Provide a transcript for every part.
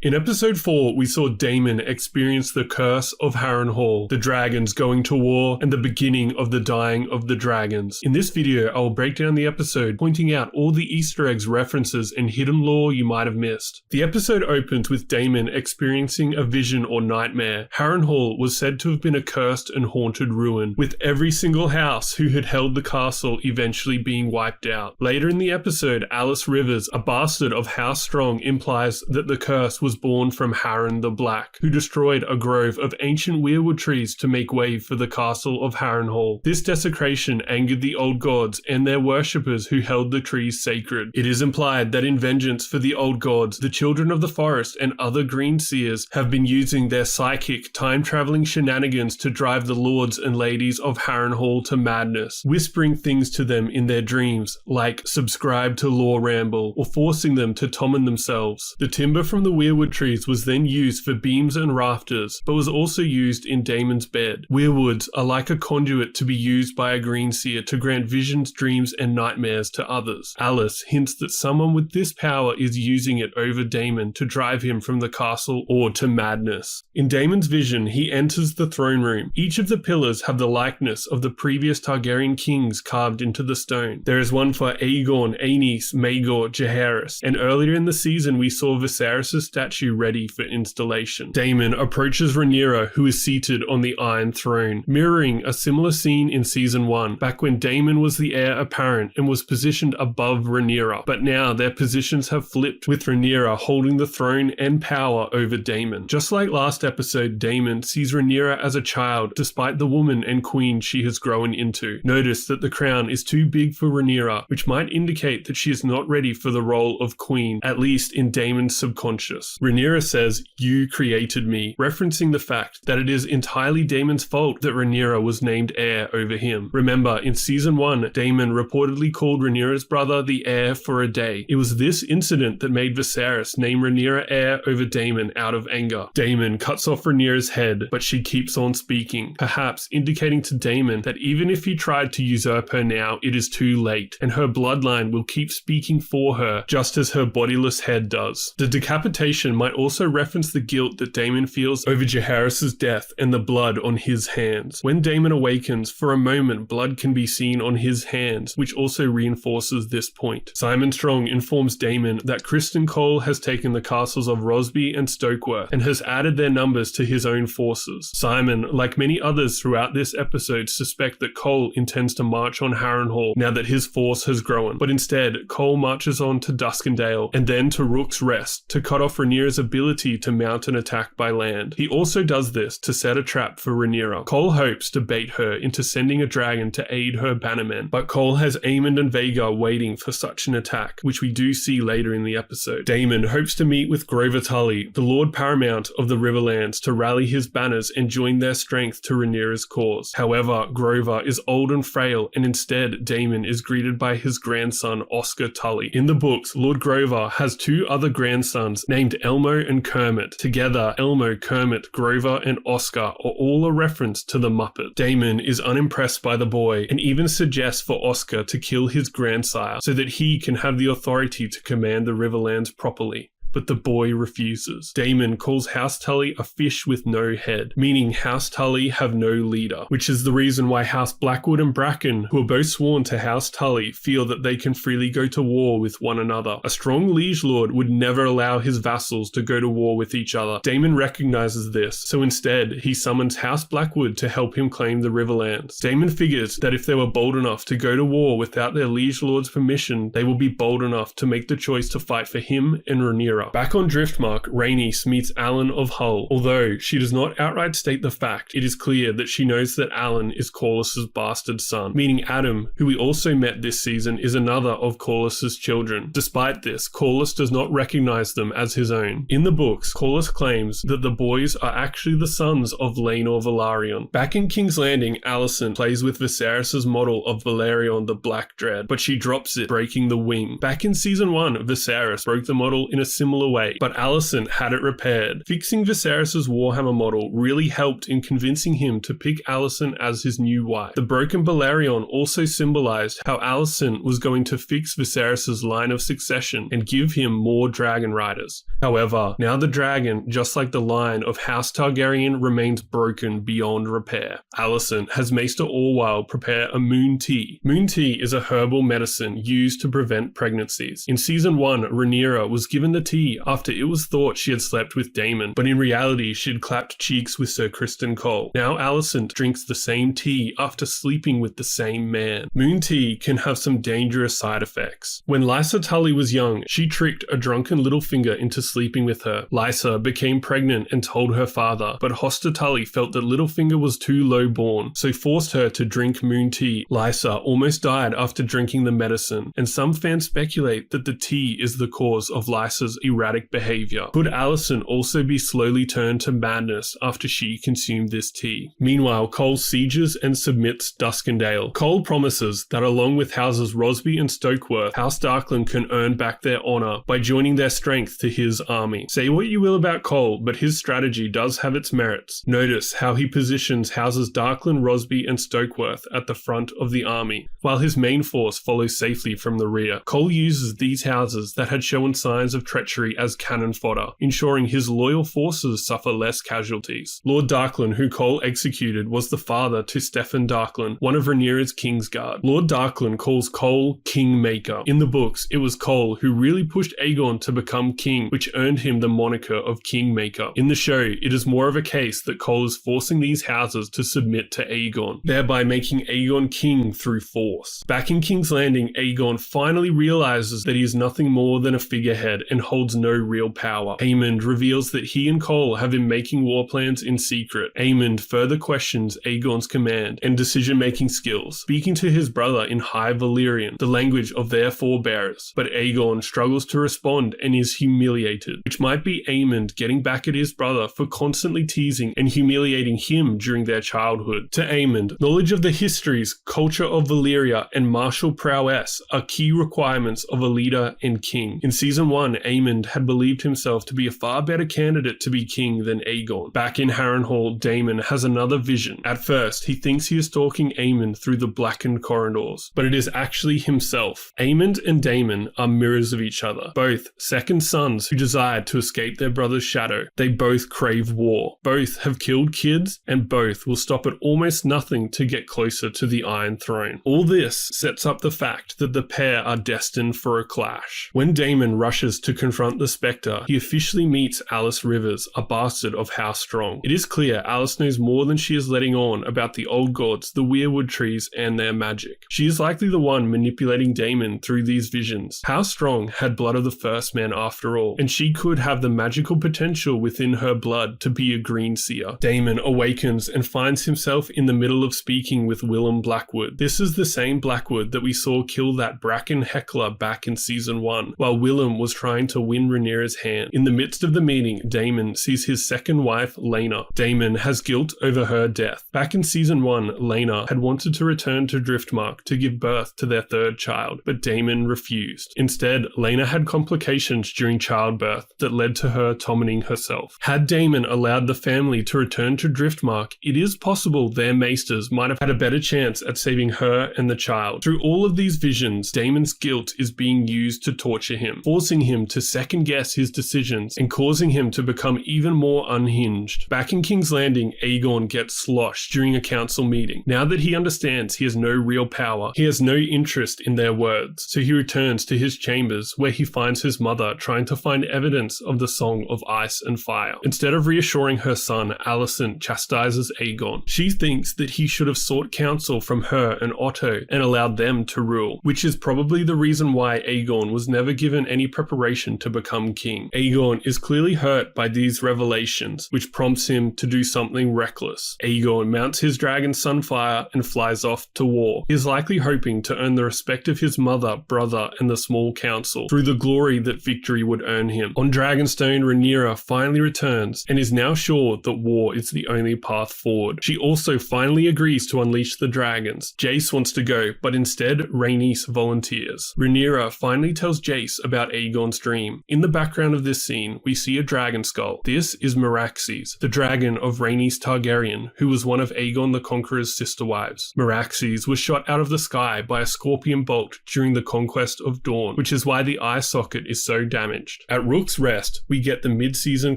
In episode 4, we saw Daemon experience the curse of Harrenhal, the dragons going to war, and the beginning of the dying of the dragons. In this video, I will break down the episode, pointing out all the Easter eggs, references, and hidden lore you might have missed. The episode opens with Daemon experiencing a vision or nightmare. Harrenhal was said to have been a cursed and haunted ruin, with every single house who had held the castle eventually being wiped out. Later in the episode, Alice Rivers, a bastard of House Strong, implies that the curse was born from Harren the Black, who destroyed a grove of ancient weirwood trees to make way for the castle of Harrenhal. This desecration angered the old gods and their worshippers who held the trees sacred. It is implied that in vengeance for the old gods, the children of the forest and other green seers have been using their psychic, time-traveling shenanigans to drive the lords and ladies of Harrenhal to madness, whispering things to them in their dreams, like subscribe to Lore Ramble, or forcing them to tommen themselves. The timber from the weirwood trees was then used for beams and rafters, but was also used in Daemon's bed. Weirwoods are like a conduit to be used by a green seer to grant visions, dreams, and nightmares to others. Alice hints that someone with this power is using it over Daemon to drive him from the castle or to madness. In Daemon's vision, he enters the throne room. Each of the pillars have the likeness of the previous Targaryen kings carved into the stone. There is one for Aegon, Aenys, Maegor, Jaehaerys, and earlier in the season we saw Viserys' statue ready for installation. Daemon approaches Rhaenyra, who is seated on the Iron Throne, mirroring a similar scene in Season 1, back when Daemon was the heir apparent and was positioned above Rhaenyra. But now their positions have flipped, with Rhaenyra holding the throne and power over Daemon. Just like last episode, Daemon sees Rhaenyra as a child, despite the woman and queen she has grown into. Notice that the crown is too big for Rhaenyra, which might indicate that she is not ready for the role of queen, at least in Daemon's subconscious. Rhaenyra says, "You created me," referencing the fact that it is entirely Daemon's fault that Rhaenyra was named heir over him. Remember, in Season 1, Daemon reportedly called Rhaenyra's brother the heir for a day. It was this incident that made Viserys name Rhaenyra heir over Daemon out of anger. Daemon cuts off Rhaenyra's head, but she keeps on speaking, perhaps indicating to Daemon that even if he tried to usurp her now, it is too late, and her bloodline will keep speaking for her, just as her bodiless head does. The decapitation might also reference the guilt that Daemon feels over Jaehaerys' death and the blood on his hands. When Daemon awakens, for a moment blood can be seen on his hands, which also reinforces this point. Simon Strong informs Daemon that Criston Cole has taken the castles of Rosby and Stokeworth and has added their numbers to his own forces. Simon, like many others throughout this episode, suspect that Cole intends to march on Harrenhal now that his force has grown, but instead Cole marches on to Duskendale and then to Rook's Rest to cut off Rhaenyra's ability to mount an attack by land. He also does this to set a trap for Rhaenyra. Cole hopes to bait her into sending a dragon to aid her bannermen, but Cole has Aemond and Vhagar waiting for such an attack, which we do see later in the episode. Daemon hopes to meet with Grover Tully, the Lord Paramount of the Riverlands, to rally his banners and join their strength to Rhaenyra's cause. However, Grover is old and frail, and instead Daemon is greeted by his grandson Oscar Tully. In the books, Lord Grover has two other grandsons named Elmo and Kermit. Together, Elmo, Kermit, Grover, and Oscar are all a reference to the Muppet. Daemon is unimpressed by the boy and even suggests for Oscar to kill his grandsire so that he can have the authority to command the Riverlands properly. But the boy refuses. Daemon calls House Tully a fish with no head, meaning House Tully have no leader, which is the reason why House Blackwood and Bracken, who are both sworn to House Tully, feel that they can freely go to war with one another. A strong liege lord would never allow his vassals to go to war with each other. Daemon recognizes this, so instead he summons House Blackwood to help him claim the Riverlands. Daemon figures that if they were bold enough to go to war without their liege lord's permission, they will be bold enough to make the choice to fight for him and Rhaenyra. Back on Driftmark, Rhaenys meets Alan of Hull. Although she does not outright state the fact, it is clear that she knows that Alan is Corlys' bastard son, meaning Adam, who we also met this season, is another of Corlys' children. Despite this, Corlys does not recognize them as his own. In the books, Corlys claims that the boys are actually the sons of Laenor Velaryon. Back in King's Landing, Alicent plays with Viserys' model of Velaryon the Black Dread, but she drops it, breaking the wing. Back in Season 1, Viserys broke the model in a similar similar way, but Alicent had it repaired. Fixing Viserys' Warhammer model really helped in convincing him to pick Alicent as his new wife. The broken Balerion also symbolized how Alicent was going to fix Viserys' line of succession and give him more dragon riders. However, now the dragon, just like the line of House Targaryen, remains broken beyond repair. Alicent has Maester Orwyle prepare a moon tea. Moon tea is a herbal medicine used to prevent pregnancies. In Season 1, Rhaenyra was given the tea after it was thought she had slept with Daemon, but in reality she had clapped cheeks with Sir Criston Cole. Now Alicent drinks the same tea after sleeping with the same man. Moon tea can have some dangerous side effects. When Lysa Tully was young, she tricked a drunken Littlefinger into sleeping with her. Lysa became pregnant and told her father, but Hoster Tully felt that Littlefinger was too low-born, so forced her to drink moon tea. Lysa almost died after drinking the medicine, and some fans speculate that the tea is the cause of Lysa's erratic behavior. Could Alicent also be slowly turned to madness after she consumed this tea? Meanwhile, Cole sieges and submits Duskendale. Cole promises that along with houses Rosby and Stokeworth, House Darkland can earn back their honor by joining their strength to his army. Say what you will about Cole, but his strategy does have its merits. Notice how he positions houses Darkland, Rosby and Stokeworth at the front of the army, while his main force follows safely from the rear. Cole uses these houses that had shown signs of treachery as cannon fodder, ensuring his loyal forces suffer less casualties. Lord Darkland, who Cole executed, was the father to Steffon Darkland, one of Rhaenyra's Kingsguard. Lord Darkland calls Cole Kingmaker. In the books, it was Cole who really pushed Aegon to become king, which earned him the moniker of Kingmaker. In the show, it is more of a case that Cole is forcing these houses to submit to Aegon, thereby making Aegon king through force. Back in King's Landing, Aegon finally realizes that he is nothing more than a figurehead and holds no real power. Aemond reveals that he and Cole have been making war plans in secret. Aemond further questions Aegon's command and decision-making skills, speaking to his brother in High Valyrian, the language of their forebears, but Aegon struggles to respond and is humiliated, which might be Aemond getting back at his brother for constantly teasing and humiliating him during their childhood. To Aemond, knowledge of the histories, culture of Valyria, and martial prowess are key requirements of a leader and king. In Season 1, Aemond had believed himself to be a far better candidate to be king than Aegon. Back in Harrenhal, Daemon has another vision. At first, he thinks he is stalking Aemond through the blackened corridors, but it is actually himself. Aemond and Daemon are mirrors of each other, both second sons who desired to escape their brother's shadow. They both crave war. Both have killed kids, and both will stop at almost nothing to get closer to the Iron Throne. All this sets up the fact that the pair are destined for a clash. When Daemon rushes to confront the Spectre, he officially meets Alice Rivers, a bastard of House Strong. It is clear Alice knows more than she is letting on about the old gods, the weirwood trees, and their magic. She is likely the one manipulating Daemon through these visions. House Strong had blood of the first man after all, and she could have the magical potential within her blood to be a green seer. Daemon awakens and finds himself in the middle of speaking with Willem Blackwood. This is the same Blackwood that we saw kill that Bracken heckler back in Season 1, while Willem was trying to win Rhaenyra's hand. In the midst of the meeting, Daemon sees his second wife, Laena. Daemon has guilt over her death. Back in Season 1, Laena had wanted to return to Driftmark to give birth to their third child, but Daemon refused. Instead, Laena had complications during childbirth that led to her Tommening herself. Had Daemon allowed the family to return to Driftmark, it is possible their maesters might have had a better chance at saving her and the child. Through all of these visions, Daemon's guilt is being used to torture him, forcing him to second-guess his decisions and causing him to become even more unhinged. Back in King's Landing, Aegon gets sloshed during a council meeting. Now that he understands he has no real power, he has no interest in their words, so he returns to his chambers where he finds his mother trying to find evidence of the Song of Ice and Fire. Instead of reassuring her son, Alicent chastises Aegon. She thinks that he should have sought counsel from her and Otto and allowed them to rule, which is probably the reason why Aegon was never given any preparation to become king. Aegon is clearly hurt by these revelations, which prompts him to do something reckless. Aegon mounts his dragon Sunfire and flies off to war. He is likely hoping to earn the respect of his mother, brother, and the small council through the glory that victory would earn him. On Dragonstone, Rhaenyra finally returns and is now sure that war is the only path forward. She also finally agrees to unleash the dragons. Jace wants to go, but instead Rhaenys volunteers. Rhaenyra finally tells Jace about Aegon's dream, time. In the background of this scene, we see a dragon skull. This is Meraxes, the dragon of Rhaenys Targaryen, who was one of Aegon the Conqueror's sister wives. Meraxes was shot out of the sky by a scorpion bolt during the conquest of Dorne, which is why the eye socket is so damaged. At Rook's Rest, we get the mid-season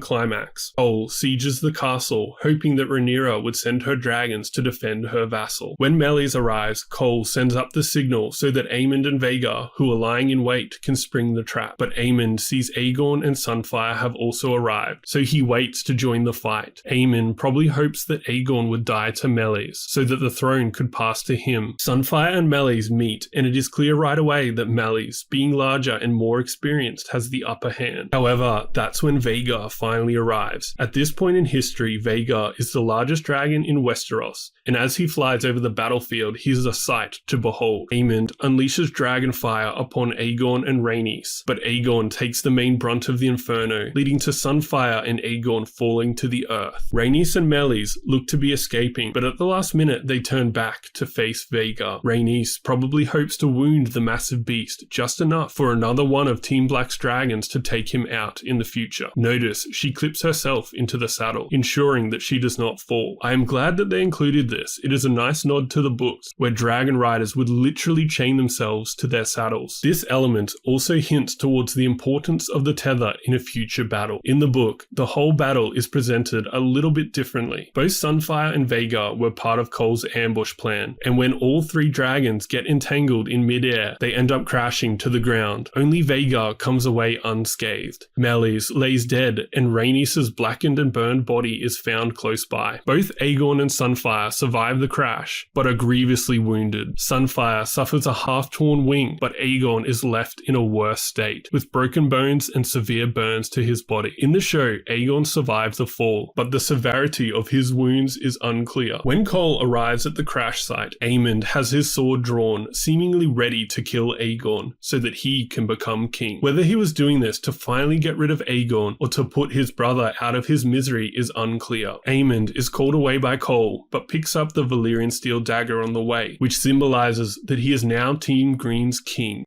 climax. Cole sieges the castle, hoping that Rhaenyra would send her dragons to defend her vassal. When Meleys arrives, Cole sends up the signal so that Aemond and Vhagar, who are lying in wait, can spring the trap. But Aemond sees Aegon and Sunfire have also arrived, so he waits to join the fight. Aemond probably hopes that Aegon would die to Meleys, so that the throne could pass to him. Sunfire and Meleys meet, and it is clear right away that Meleys, being larger and more experienced, has the upper hand. However, that's when Vhagar finally arrives. At this point in history, Vhagar is the largest dragon in Westeros, and as he flies over the battlefield, he is a sight to behold. Aemond unleashes dragonfire upon Aegon and Rhaenys, but Aegon takes the main brunt of the inferno, leading to Sunfire and Aegon falling to the earth. Rhaenys and Meleys look to be escaping, but at the last minute they turn back to face Vhagar. Rhaenys probably hopes to wound the massive beast just enough for another one of Team Black's dragons to take him out in the future. Notice she clips herself into the saddle, ensuring that she does not fall. I am glad that they included this. It is a nice nod to the books, where dragon riders would literally chain themselves to their saddles. This element also hints towards the importance of the tether in a future battle. In the book, the whole battle is presented a little bit differently. Both Sunfire and Vhagar were part of Cole's ambush plan, and when all three dragons get entangled in midair, they end up crashing to the ground. Only Vhagar comes away unscathed. Meleys lays dead, and Rhaenys' blackened and burned body is found close by. Both Aegon and Sunfire survive the crash, but are grievously wounded. Sunfire suffers a half-torn wing, but Aegon is left in a worse state, with broken bones and severe burns to his body. In the show, Aegon survives the fall, but the severity of his wounds is unclear. When Cole arrives at the crash site, Aemond has his sword drawn, seemingly ready to kill Aegon, so that he can become king. Whether he was doing this to finally get rid of Aegon, or to put his brother out of his misery is unclear. Aemond is called away by Cole, but picks up the Valyrian steel dagger on the way, which symbolizes that he is now Team Green's king.